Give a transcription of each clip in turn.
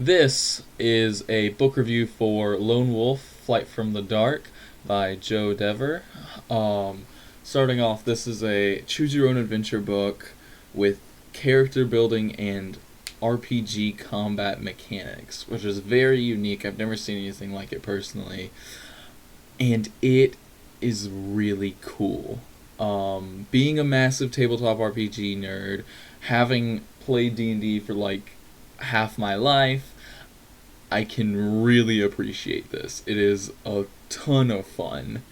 This is a book review for Lone Wolf: Flight from the Dark by Joe Dever. Starting off, this is a choose your own adventure book with character building and RPG combat mechanics, which is very unique. I've never seen anything like it personally, and it is really cool. Being a massive tabletop RPG nerd, having played D&D for like half my life, I can really appreciate this. It is a ton of fun.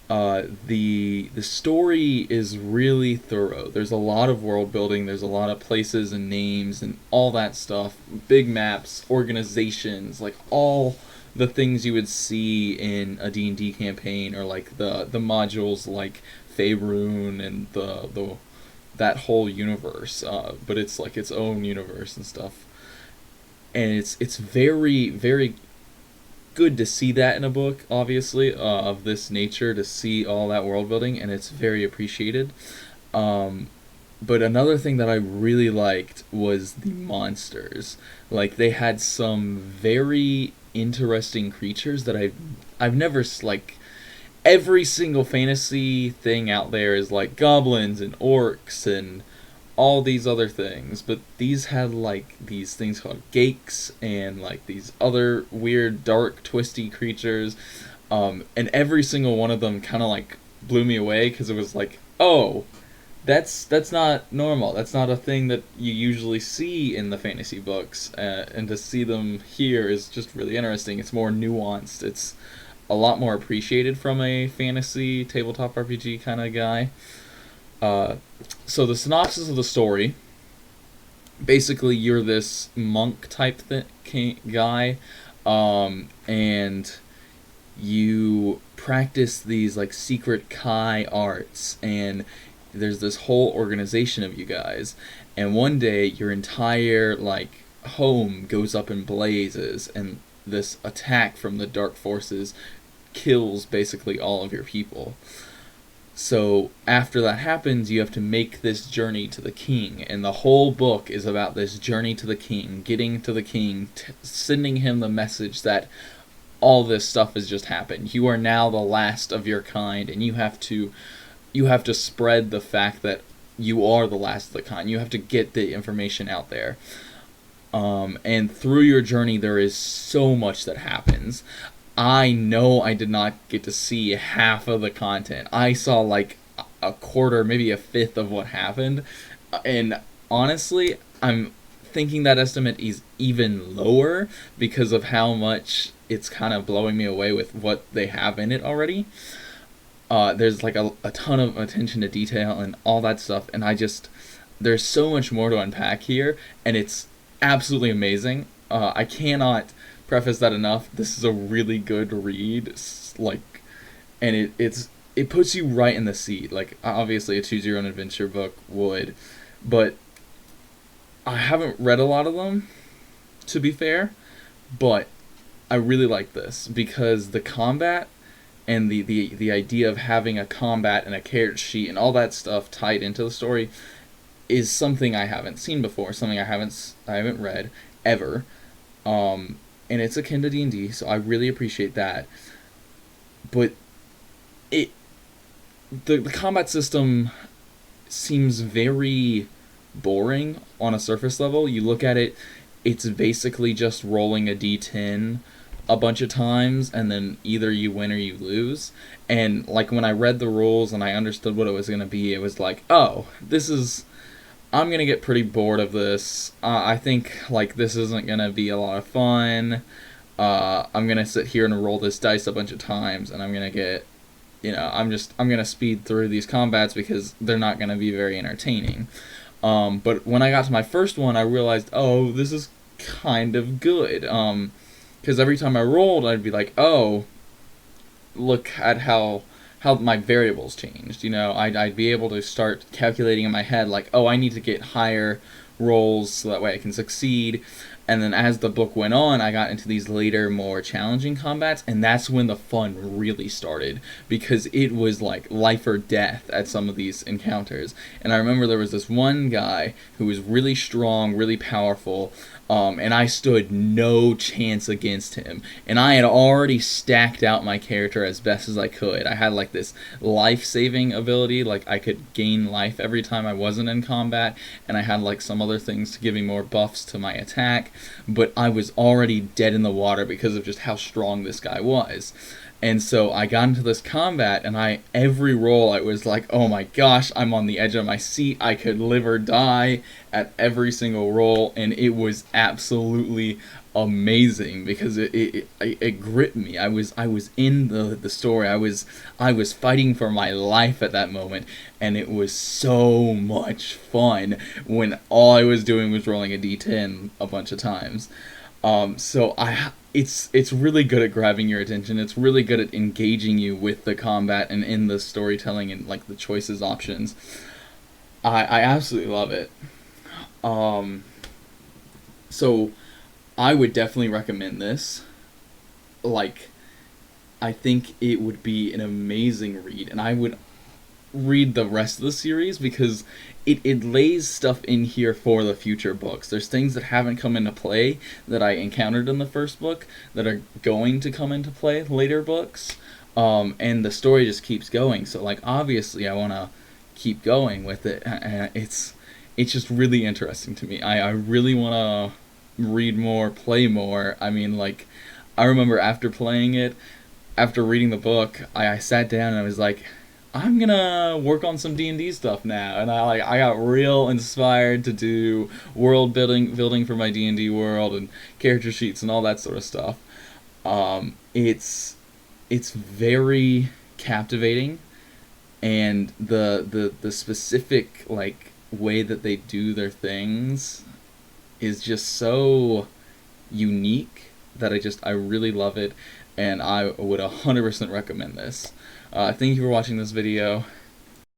The story is really thorough. There's a lot of world building. There's a lot of places and names and all that stuff. Big maps, organizations, like all the things you would see in a D&D campaign, or like the modules like Faerun and the that whole universe. But it's like its own universe and stuff, and it's very good to see that in a book, obviously, of this nature, to see all that world building, and it's very appreciated. But another thing that I really liked was the monsters. Like, they had some very interesting creatures that I've never like. Every single fantasy thing out there is like goblins and orcs and all these other things, but these had like these things called geeks and like these other weird, dark, twisty creatures, and every single one of them kind of like blew me away because it was like, oh, that's not normal. That's not a thing that you usually see in the fantasy books, and to see them here is just really interesting. It's more nuanced. It's a lot more appreciated from a fantasy tabletop RPG kind of guy. Uh, so the synopsis of the story: basically, you're this monk type guy, and you practice these like secret Kai arts, and there's this whole organization of you guys, and one day your entire like home goes up in blazes, and this attack from the dark forces kills basically all of your people. So after that happens, you have to make this journey to the king, and the whole book is about this journey to the king, getting to the king, sending him the message that all this stuff has just happened. You are now the last of your kind, and you have to spread the fact that you are the last of the kind. You have to get the information out there. And through your journey, there is so much that happens. I know I did not get to see half of the content. I saw like a quarter, maybe a fifth of what happened. And honestly, I'm thinking that estimate is even lower because of how much it's kind of blowing me away with what they have in it already. There's like a ton of attention to detail and all that stuff. And there's so much more to unpack here. And it's absolutely amazing. I cannot preface that enough. This is a really good read, like, and it puts you right in the seat. Like, obviously a choose your own adventure book would, but I haven't read a lot of them, to be fair, but I really like this because the combat and the idea of having a combat and a character sheet and all that stuff tied into the story is something I haven't seen before, something I haven't read ever. And it's akin to D&D, so I really appreciate that. But it the combat system seems very boring on a surface level. You look at it, it's basically just rolling a d10 a bunch of times, and then either you win or you lose. And like when I read the rules and I understood what it was going to be, it was like, oh, I'm gonna get pretty bored of this. I think like this isn't gonna be a lot of fun. I'm gonna sit here and roll this dice a bunch of times, and I'm gonna get, I'm gonna speed through these combats because they're not gonna be very entertaining. But when I got to my first one, I realized, oh, this is kind of good. Because every time I rolled, I'd be like, oh, look at how my variables changed. I'd be able to start calculating in my head, like, oh, I need to get higher rolls so that way I can succeed. And then as the book went on, I got into these later, more challenging combats, and that's when the fun really started, because it was like life or death at some of these encounters. And I remember there was this one guy who was really strong, really powerful, And I stood no chance against him. And I had already stacked out my character as best as I could. I had like this life-saving ability, like I could gain life every time I wasn't in combat, and I had like some other things to give me more buffs to my attack, but I was already dead in the water because of just how strong this guy was. And so I got into this combat, and every roll I was like, oh my gosh, I'm on the edge of my seat. I could live or die at every single roll, and it was absolutely amazing because it gripped me. I was in the story. I was fighting for my life at that moment, and it was so much fun when all I was doing was rolling a d10 a bunch of times. So it's really good at grabbing your attention. It's really good at engaging you with the combat and in the storytelling and like the choices options. I absolutely love it. So I would definitely recommend this. Like, I think it would be an amazing read, and I would read the rest of the series because it lays stuff in here for the future books. There's things that haven't come into play that I encountered in the first book that are going to come into play later books. And the story just keeps going. So like obviously I want to keep going with it. It's just really interesting to me. I really want to read more, play more. I mean, like, I remember after playing it, after reading the book, I sat down and I was like, I'm gonna work on some D&D stuff now, and I got real inspired to do world building for my D&D world and character sheets and all that sort of stuff. It's very captivating, and the specific like way that they do their things is just so unique that I really love it, and I would 100% recommend this. Thank you for watching this video.